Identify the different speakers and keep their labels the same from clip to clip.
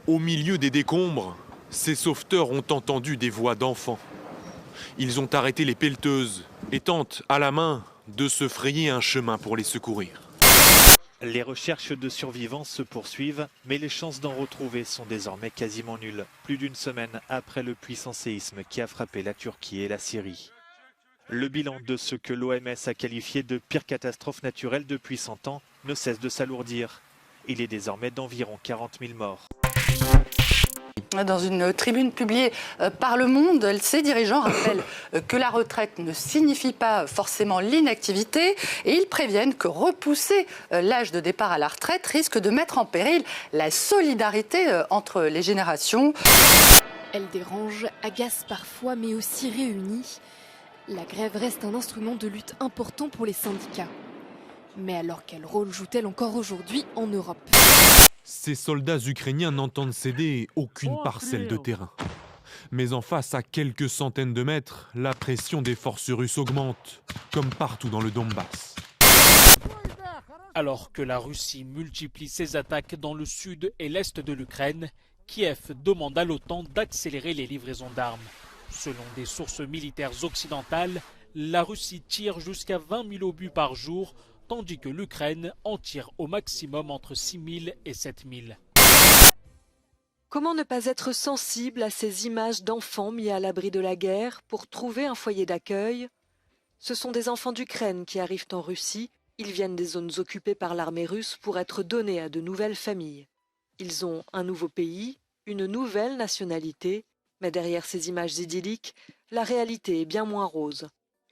Speaker 1: Au milieu des décombres, ces sauveteurs ont entendu des voix d'enfants. Ils ont arrêté les pelleteuses et tentent, à la main, de se frayer un chemin pour les secourir.
Speaker 2: Les recherches de survivants se poursuivent, mais les chances d'en retrouver sont désormais quasiment nulles, plus d'une semaine après le puissant séisme qui a frappé la Turquie et la Syrie. Le bilan de ce que l'OMS a qualifié de pire catastrophe naturelle depuis 100 ans ne cesse de s'alourdir. Il est désormais d'environ 40 000 morts.
Speaker 3: Dans une tribune publiée par Le Monde, ces dirigeants rappellent que la retraite ne signifie pas forcément l'inactivité et ils préviennent que repousser l'âge de départ à la retraite risque de mettre en péril la solidarité entre les générations.
Speaker 4: Elle dérange, agace parfois, mais aussi réunit. La grève reste un instrument de lutte important pour les syndicats. Mais alors quel rôle joue-t-elle encore aujourd'hui en Europe ?
Speaker 1: Ces soldats ukrainiens n'entendent céder aucune parcelle de terrain. Mais en face, à quelques centaines de mètres, la pression des forces russes augmente, comme partout dans le Donbass.
Speaker 5: Alors que la Russie multiplie ses attaques dans le sud et l'est de l'Ukraine, Kiev demande à l'OTAN d'accélérer les livraisons d'armes. Selon des sources militaires occidentales, la Russie tire jusqu'à 20 000 obus par jour, tandis que l'Ukraine en tire au maximum entre 6 000 et 7 000.
Speaker 6: Comment ne pas être sensible à ces images d'enfants mis à l'abri de la guerre pour trouver un foyer d'accueil ? Ce sont des enfants d'Ukraine qui arrivent en Russie. Ils viennent des zones occupées par l'armée russe pour être donnés à de nouvelles familles. Ils ont un nouveau pays, une nouvelle nationalité, mais derrière ces images idylliques, la réalité est bien moins rose.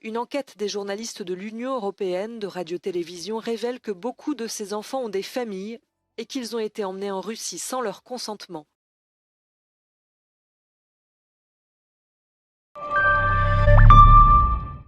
Speaker 6: Une enquête des journalistes de l'Union européenne de radio-télévision révèle que beaucoup de ces enfants ont des familles et qu'ils ont été emmenés en Russie sans leur consentement.